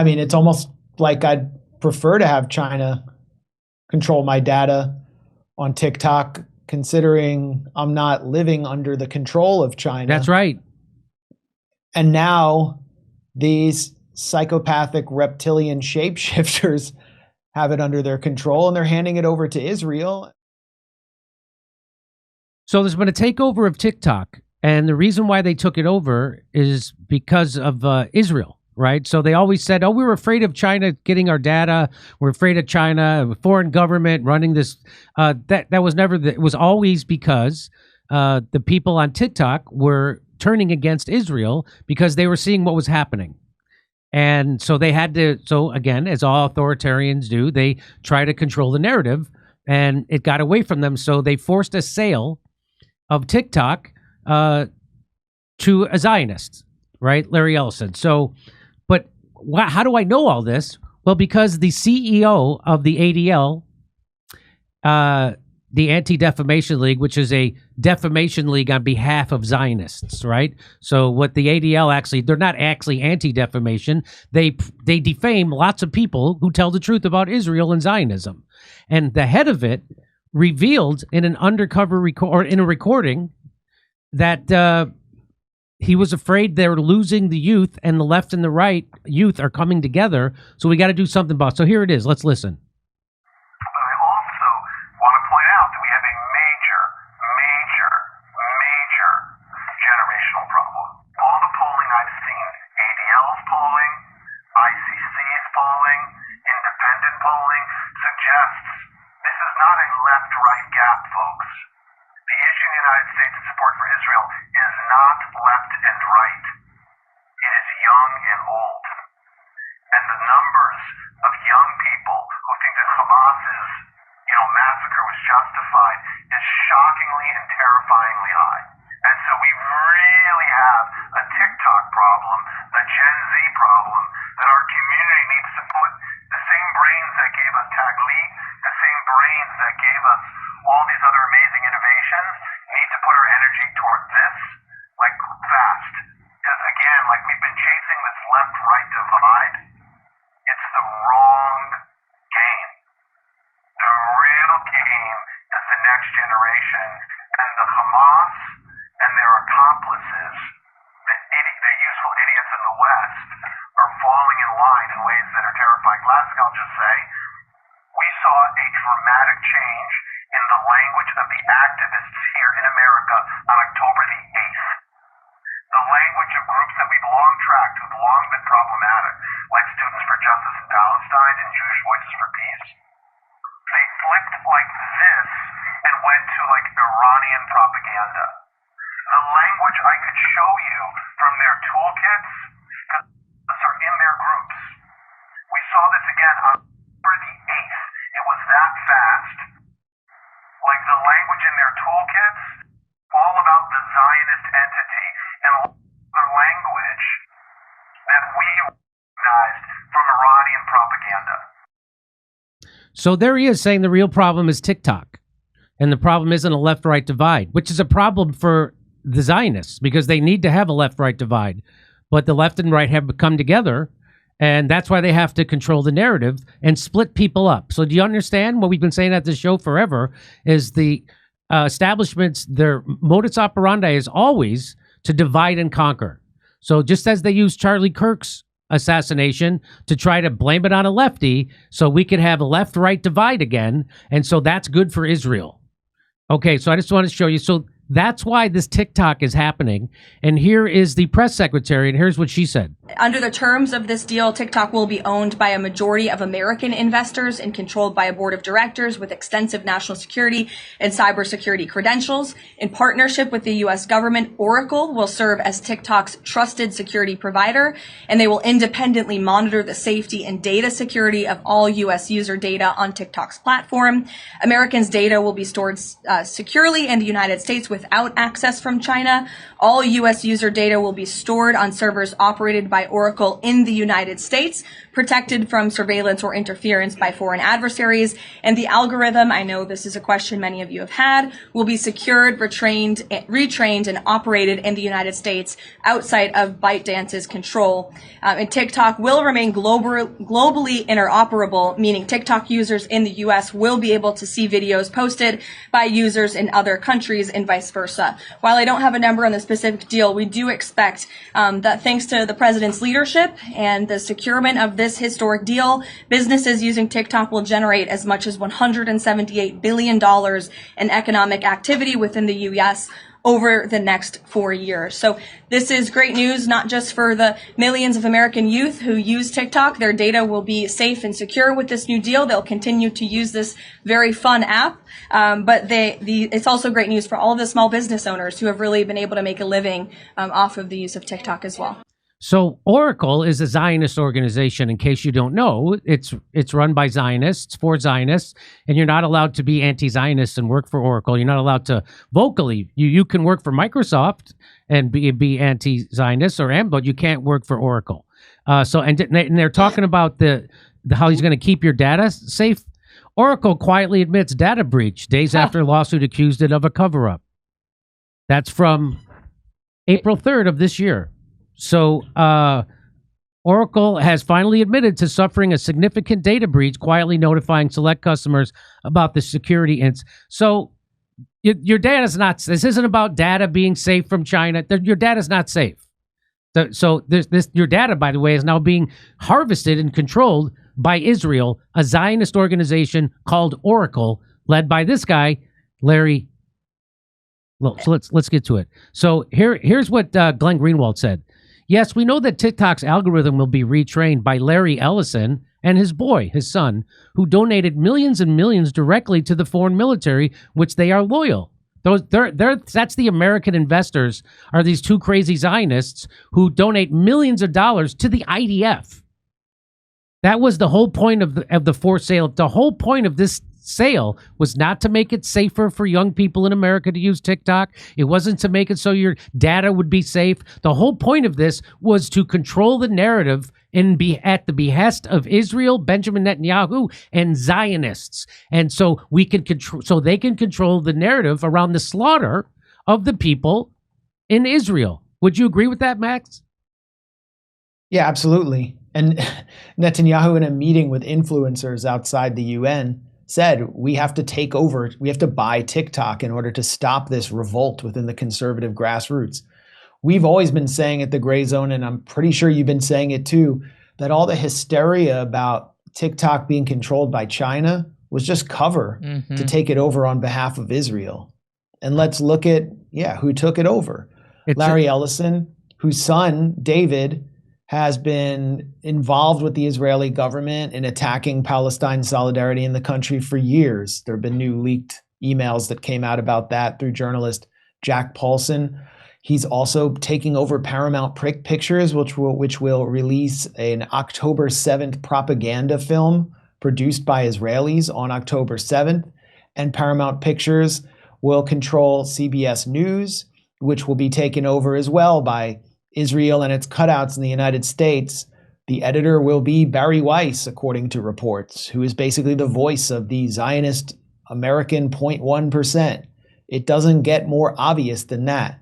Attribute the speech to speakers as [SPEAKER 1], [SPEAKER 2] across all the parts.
[SPEAKER 1] mean, it's almost like I'd prefer to have China control my data on TikTok, considering I'm not living under the control of China.
[SPEAKER 2] That's right.
[SPEAKER 1] And now these psychopathic reptilian shapeshifters have it under their control, and they're handing it over to Israel.
[SPEAKER 2] So there's been a takeover of TikTok, and the reason why they took it over is because of Israel, right? So they always said, oh, we were afraid of China getting our data. We're afraid of China, a foreign government running this. That was never, it was always because the people on TikTok were turning against Israel because they were seeing what was happening. And so they had to, so again, as all authoritarians do, they try to control the narrative, and it got away from them. So they forced a sale of TikTok to a Zionist, right? Larry Ellison. So, but how do I know all this? Well, because the CEO of the ADL, the Anti-Defamation League, which is a defamation league on behalf of Zionists, right? So what the ADL actually, they're not actually anti-defamation. They defame lots of people who tell the truth about Israel and Zionism. And the head of it revealed in an undercover recording that he was afraid they're losing the youth, and the left and the right youth are coming together. So we got to do something about it. So here it is. Let's listen. So there he is saying the real problem is TikTok, and the problem isn't a left-right divide, which is a problem for the Zionists because they need to have a left-right divide, but the left and right have come together, and that's why they have to control the narrative and split people up. So do you understand what we've been saying at this show forever is the establishments, their modus operandi is always to divide and conquer. So just as they used Charlie Kirk's assassination to try to blame it on a lefty so we could have a left-right divide again, and so that's good for Israel. Okay, so I just want to show you. So that's why this TikTok is happening. And here is the press secretary, and here's what she said.
[SPEAKER 3] Under the terms of this deal, TikTok will be owned by a majority of American investors and controlled by a board of directors with extensive national security and cybersecurity credentials. In partnership with the U.S. government, Oracle will serve as TikTok's trusted security provider, and they will independently monitor the safety and data security of all U.S. user data on TikTok's platform. Americans' data will be stored securely in the United States without access from China. All U.S. user data will be stored on servers operated by Oracle in the United States, protected from surveillance or interference by foreign adversaries. And the algorithm, I know this is a question many of you have had, will be secured, retrained, and operated in the United States outside of ByteDance's control. And TikTok will remain globally interoperable, meaning TikTok users in the U.S. will be able to see videos posted by users in other countries and vice versa. While I don't have a number on the specific deal, we do expect that thanks to the president's leadership and the securement of this historic deal, businesses using TikTok will generate as much as $178 billion in economic activity within the U.S. over the next 4 years. So this is great news, not just for the millions of American youth who use TikTok. Their data will be safe and secure with this new deal. They'll continue to use this very fun app. But it's also great news for all of the small business owners who have really been able to make a living off of the use of TikTok as well.
[SPEAKER 2] So Oracle is a Zionist organization. In case you don't know, it's run by Zionists for Zionists, and you're not allowed to be anti-Zionist and work for Oracle. You're not allowed to vocally. You can work for Microsoft and be anti-Zionist but you can't work for Oracle. And they're talking about how he's going to keep your data safe. Oracle quietly admits data breach days after lawsuit accused it of a cover-up. That's from April 3rd of this year. So Oracle has finally admitted to suffering a significant data breach, quietly notifying select customers about the security So your data's not. This isn't about data being safe from China. Your data's not safe. Your data, by the way, is now being harvested and controlled by Israel, a Zionist organization called Oracle, led by this guy, Larry. Well, so let's get to it. So here's what Glenn Greenwald said. Yes, we know that TikTok's algorithm will be retrained by Larry Ellison and his son, who donated millions and millions directly to the foreign military, which they are loyal. That's the American investors, are these two crazy Zionists who donate millions of dollars to the IDF. That was the whole point of the forced sale. The whole point of this sale was not to make it safer for young people in America to use TikTok. It wasn't to make it so your data would be safe. The whole point of this was to control the narrative and be at the behest of Israel, Benjamin Netanyahu, and Zionists. And so they can control the narrative around the slaughter of the people in Israel. Would you agree with that, Max?
[SPEAKER 1] Yeah, absolutely. And Netanyahu, in a meeting with influencers outside the UN, said we have to take over, we have to buy TikTok in order to stop this revolt within the conservative grassroots. We've always been saying at the Gray Zone, and I'm pretty sure you've been saying it too, that all the hysteria about TikTok being controlled by China was just cover to take it over on behalf of Israel. And let's look at, who took it over. Larry Ellison, whose son, David, has been involved with the Israeli government in attacking Palestine solidarity in the country for years. There have been new leaked emails that came out about that through journalist Jack Paulson. He's also taking over Paramount Pictures, which will release an October 7th propaganda film produced by Israelis on October 7th. And Paramount Pictures will control CBS News, which will be taken over as well by Israel and its cutouts in the United States. The editor will be Barry Weiss, according to reports, who is basically the voice of the Zionist American 0.1%. It doesn't get more obvious than that.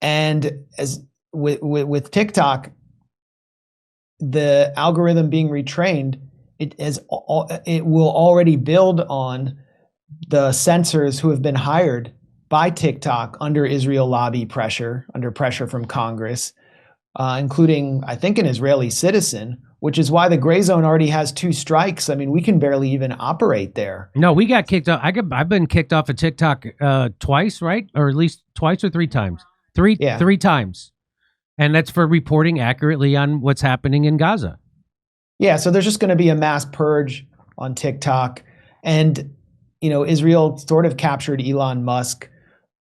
[SPEAKER 1] And as with TikTok, the algorithm being retrained, it will already build on the censors who have been hired by TikTok under Israel lobby pressure, under pressure from Congress, including, I think, an Israeli citizen, which is why the Gray Zone already has 2 strikes. I mean, we can barely even operate there.
[SPEAKER 2] No, we got kicked off. I've been kicked off of TikTok twice, right? Or at least twice or 3 times. Three times. And that's for reporting accurately on what's happening in Gaza.
[SPEAKER 1] Yeah, so there's just going to be a mass purge on TikTok. And, Israel sort of captured Elon Musk,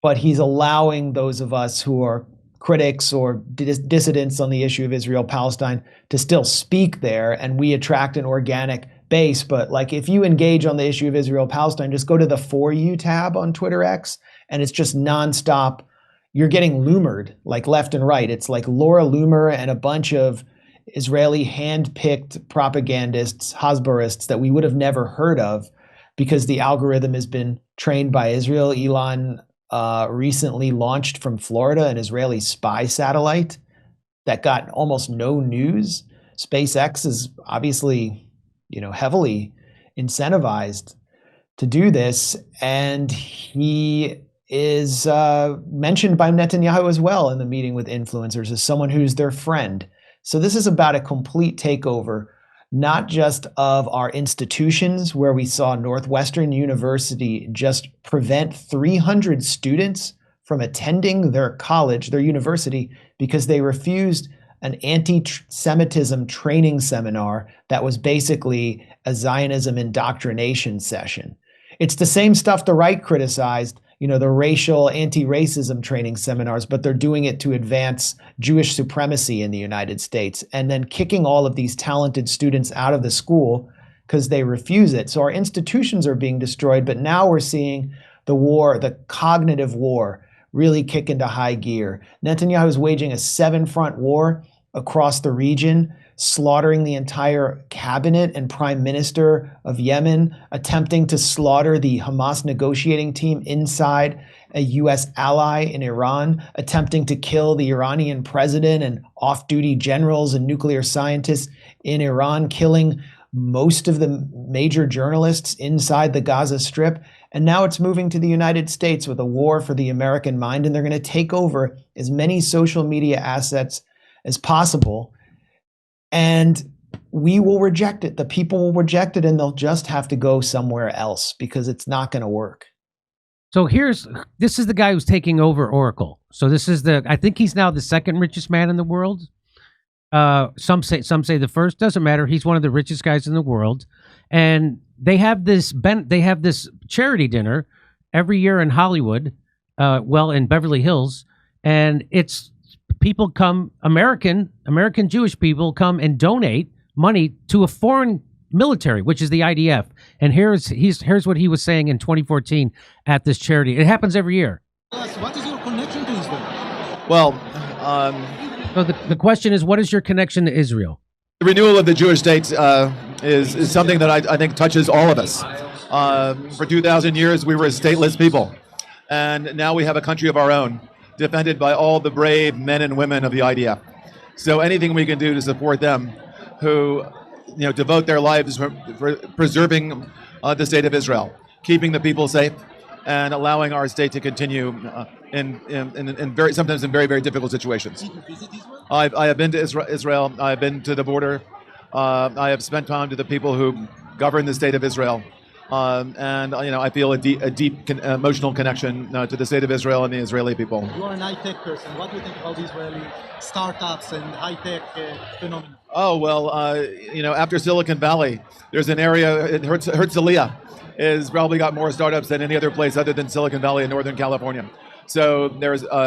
[SPEAKER 1] but he's allowing those of us who are critics or dissidents on the issue of Israel-Palestine to still speak there, and we attract an organic base. But like, if you engage on the issue of Israel-Palestine, just go to the For You tab on Twitter X and it's just nonstop. You're getting Loomered like left and right. It's like Laura Loomer and a bunch of Israeli hand-picked propagandists, Hasbarists that we would have never heard of because the algorithm has been trained by Israel. Elon recently launched from Florida an Israeli spy satellite that got almost no news. SpaceX is obviously, heavily incentivized to do this, and he is mentioned by Netanyahu as well in the meeting with influencers as someone who's their friend. So this is about a complete takeover, not just of our institutions, where we saw Northwestern University just prevent 300 students from attending their college, their university, because they refused an anti-Semitism training seminar that was basically a Zionism indoctrination session. It's the same stuff the right criticized, the racial anti-racism training seminars, but they're doing it to advance Jewish supremacy in the United States and then kicking all of these talented students out of the school because they refuse it. So our institutions are being destroyed, but now we're seeing the war, the cognitive war, really kick into high gear. Netanyahu is waging a 7-front war across the region, slaughtering the entire cabinet and prime minister of Yemen, attempting to slaughter the Hamas negotiating team inside a U.S. ally in Iran, attempting to kill the Iranian president and off-duty generals and nuclear scientists in Iran, killing most of the major journalists inside the Gaza Strip. And now it's moving to the United States with a war for the American mind, and they're going to take over as many social media assets as possible. And we will reject it. The people will reject it, and they'll just have to go somewhere else because it's not going to work.
[SPEAKER 2] So this is the guy who's taking over Oracle. So this is I think he's now the second richest man in the world. Some say the first. Doesn't matter. He's one of the richest guys in the world, and they have this charity dinner every year in Hollywood, in Beverly Hills, and it's people come, American Jewish people come and donate money to a foreign military, which is the IDF. And here's what he was saying in 2014 at this charity. It happens every year.
[SPEAKER 4] What is your connection to Israel?
[SPEAKER 5] Well,
[SPEAKER 2] so the question is, what is your connection to Israel?
[SPEAKER 5] the renewal of the Jewish state is something that I think touches all of us. For 2,000 years, we were a stateless people. And now we have a country of our own, defended by all the brave men and women of the IDF. So anything we can do to support them, who devote their lives for preserving the state of Israel, keeping the people safe, and allowing our state to continue sometimes in very, very difficult situations. I have been to Israel. I've been to the border. I have spent time to the people who govern the state of Israel. And I feel a deep emotional connection to the state of Israel and the Israeli people.
[SPEAKER 4] You are an high-tech person. What do you think about Israeli startups and high-tech phenomena?
[SPEAKER 5] Oh, well, after Silicon Valley, there's an area, Herzliya has probably got more startups than any other place other than Silicon Valley in Northern California. So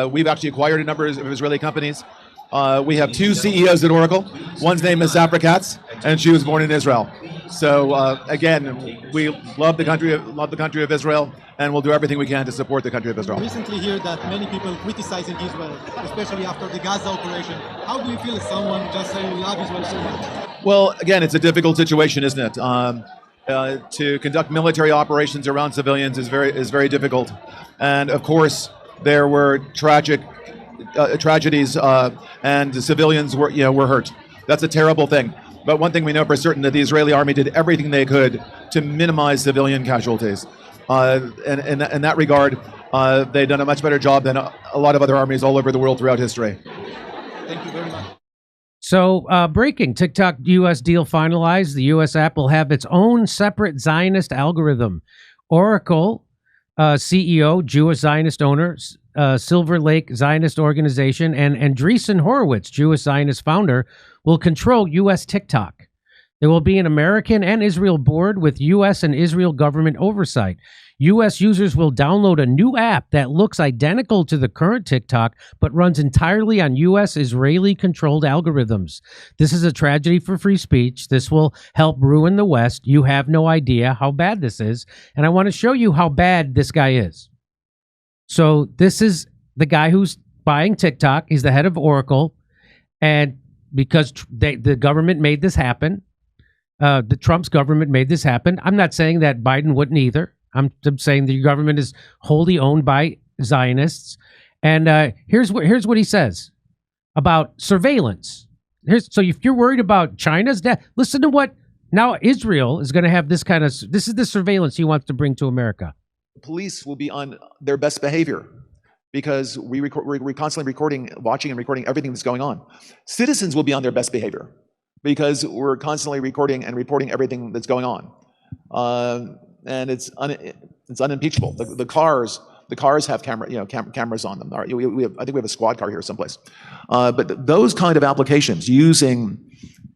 [SPEAKER 5] we've actually acquired a number of Israeli companies. We have two CEOs at Oracle. One's name is Safra Katz, and she was born in Israel. So again, we love the country of Israel, and we'll do everything we can to support the country of Israel.
[SPEAKER 4] We recently hear that many people criticizing Israel, especially after the Gaza operation. How do you feel as someone just saying we love Israel so much?
[SPEAKER 5] Well, again, it's a difficult situation, isn't it? To conduct military operations around civilians is very difficult, and of course there were tragedies, and the civilians were hurt. That's a terrible thing. But one thing we know for certain, that the Israeli army did everything they could to minimize civilian casualties. In that regard, they've done a much better job than a lot of other armies all over the world throughout history.
[SPEAKER 4] Thank you very much.
[SPEAKER 2] So, breaking, TikTok U.S. deal finalized. The U.S. app will have its own separate Zionist algorithm. Oracle CEO, Jewish Zionist owner, Silver Lake Zionist Organization, and Andreessen Horowitz, Jewish Zionist founder, will control U.S. TikTok. There will be an American and Israel board with U.S. and Israel government oversight. U.S. users will download a new app that looks identical to the current TikTok, but runs entirely on U.S. Israeli-controlled algorithms. This is a tragedy for free speech. This will help ruin the West. You have no idea how bad this is, and I want to show you how bad this guy is. So this is the guy who's buying TikTok. He's the head of Oracle. And because the government made this happen, the Trump's government made this happen. I'm not saying that Biden wouldn't either. I'm saying the government is wholly owned by Zionists. And here's what he says about surveillance. So if you're worried about China's death, listen to what now Israel is going to have this is the surveillance he wants to bring to America.
[SPEAKER 5] Police will be on their best behavior because we're constantly watching and recording everything that's going on. Citizens will be on their best behavior because we're constantly recording and reporting everything that's going on. And it's unimpeachable. The cars have cameras on them. I think we have a squad car here someplace. But those kind of applications using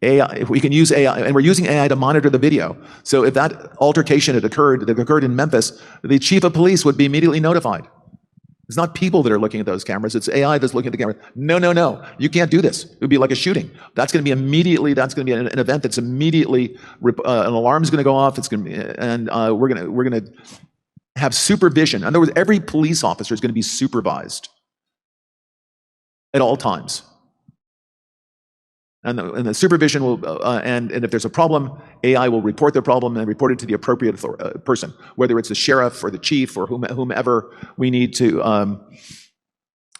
[SPEAKER 5] AI, if we can use AI, and we're using AI to monitor the video. So if that altercation that occurred in Memphis, the chief of police would be immediately notified. It's not people that are looking at those cameras. It's AI that's looking at the camera. No. You can't do this. It would be like a shooting. That's going to be an event that's immediately, an alarm is going to go off. It's going to be, and we're going to have supervision. In other words, every police officer is going to be supervised at all times. And the supervision will, and if there's a problem, AI will report the problem and report it to the appropriate person, whether it's the sheriff or the chief or whomever we need to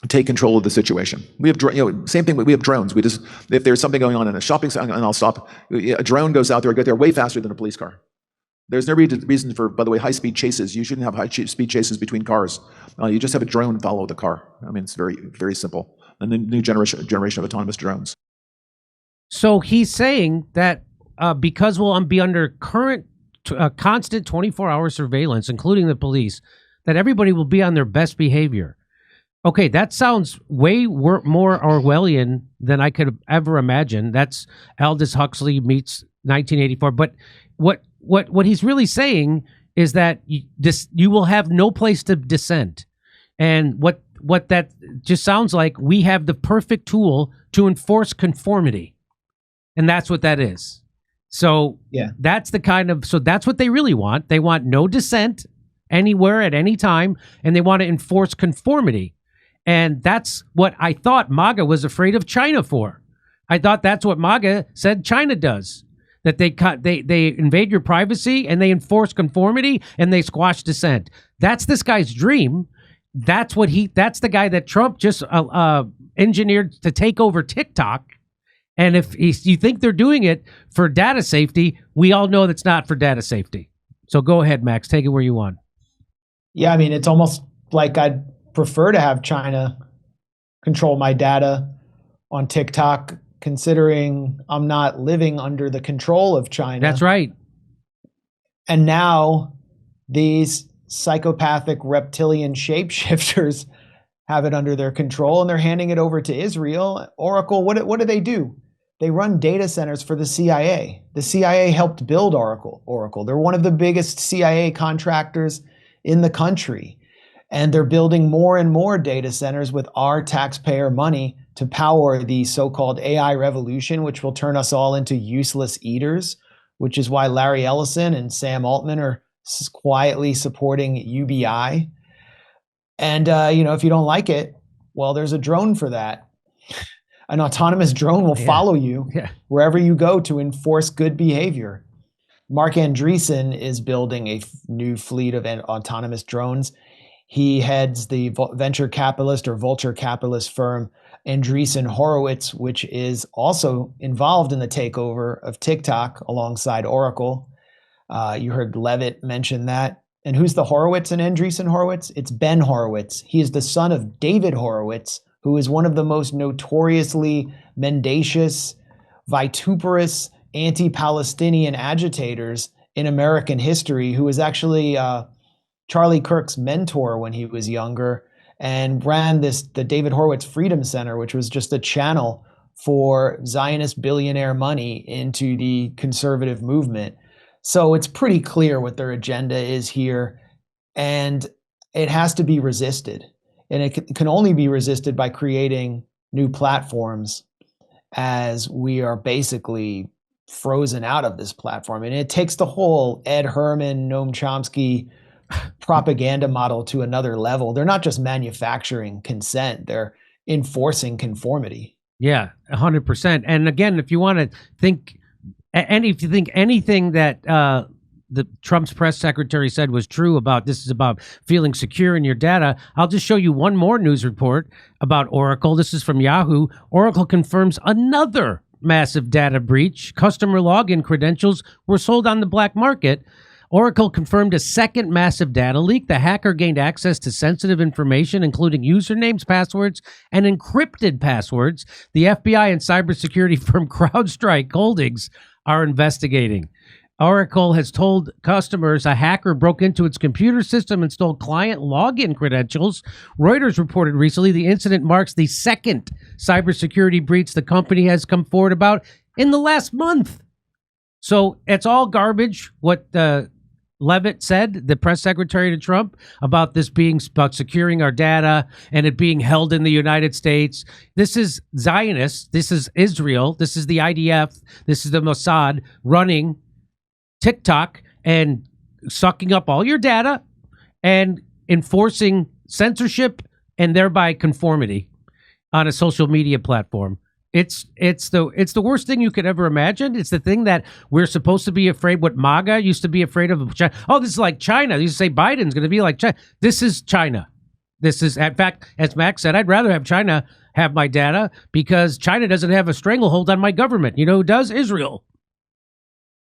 [SPEAKER 5] take control of the situation. We have, same thing. We have drones. If there's something going on in a shopping center, and I'll stop. A drone goes out there, get there way faster than a police car. There's no reason for, by the way, high-speed chases. You shouldn't have high-speed chases between cars. You just have a drone follow the car. I mean, it's very, very simple. And the new generation of autonomous drones.
[SPEAKER 2] So he's saying that because we'll be under constant 24-hour surveillance, including the police, that everybody will be on their best behavior. Okay, that sounds way more Orwellian than I could ever imagine. That's Aldous Huxley meets 1984. But what he's really saying is that you will have no place to dissent. And what that just sounds like, we have the perfect tool to enforce conformity. And that's what that is. So yeah, that's what they really want. They want no dissent anywhere at any time, and they want to enforce conformity. And that's what I thought MAGA was afraid of China for. I thought that's what MAGA said China does. That they invade your privacy and they enforce conformity and they squash dissent. That's this guy's dream. That's the guy that Trump just engineered to take over TikTok. And if you think they're doing it for data safety, we all know that's not for data safety. So go ahead, Max, take it where you want.
[SPEAKER 1] Yeah, I mean, it's almost like I'd prefer to have China control my data on TikTok, considering I'm not living under the control of China.
[SPEAKER 2] That's right.
[SPEAKER 1] And now these psychopathic reptilian shapeshifters have it under their control, and they're handing it over to Israel. Oracle, what do? They run data centers for the CIA. The CIA helped build Oracle. They're one of the biggest CIA contractors in the country. And they're building more and more data centers with our taxpayer money to power the so-called AI revolution, which will turn us all into useless eaters, which is why Larry Ellison and Sam Altman are quietly supporting UBI. And, if you don't like it, well, there's a drone for that. An autonomous drone will follow you wherever you go to enforce good behavior. Mark Andreessen is building a new fleet of autonomous drones. He heads the venture capitalist or vulture capitalist firm Andreessen Horowitz, which is also involved in the takeover of TikTok alongside Oracle. You heard Levitt mention that. And who's the Horowitz in Andreessen Horowitz? It's Ben Horowitz. He is the son of David Horowitz, who is one of the most notoriously mendacious, vituperous, anti-Palestinian agitators in American history, who was actually Charlie Kirk's mentor when he was younger, and ran the David Horowitz Freedom Center, which was just a channel for Zionist billionaire money into the conservative movement. So it's pretty clear what their agenda is here, and it has to be resisted. And it can only be resisted by creating new platforms, as we are basically frozen out of this platform. And it takes the whole Ed Herman, Noam Chomsky propaganda model to another level. They're not just manufacturing consent, they're enforcing conformity.
[SPEAKER 2] Yeah, 100%. And again, if you want to think, if you think anything that the Trump's press secretary said was true about this is about feeling secure in your data, I'll just show you one more news report about Oracle. This is from Yahoo. Oracle confirms another massive data breach. Customer login credentials were sold on the black market. Oracle confirmed a second massive data leak. The hacker gained access to sensitive information, including usernames, passwords, and encrypted passwords. The FBI and cybersecurity firm CrowdStrike Holdings are investigating. Oracle has told customers a hacker broke into its computer system and stole client login credentials. Reuters reported recently the incident marks the second cybersecurity breach the company has come forward about in the last month. So it's all garbage what Levitt said, the press secretary to Trump, about this being about securing our data and it being held in the United States. This is Zionists. This is Israel. This is the IDF. This is the Mossad running TikTok and sucking up all your data and enforcing censorship and thereby conformity on a social media platform. It's the worst thing you could ever imagine. It's the thing that we're supposed to be afraid. What MAGA used to be afraid of. Oh, this is like China. They used to say Biden's going to be like China. This is China. This is, in fact, as Max said, I'd rather have China have my data because China doesn't have a stranglehold on my government. You know who does? Israel.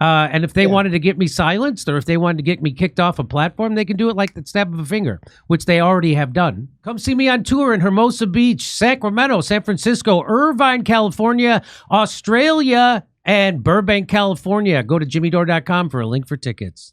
[SPEAKER 2] And if they wanted to get me silenced or if they wanted to get me kicked off a platform, they can do it like the snap of a finger, which they already have done. Come see me on tour in Hermosa Beach, Sacramento, San Francisco, Irvine, California, Australia, and Burbank, California. Go to jimmydore.com for a link for tickets.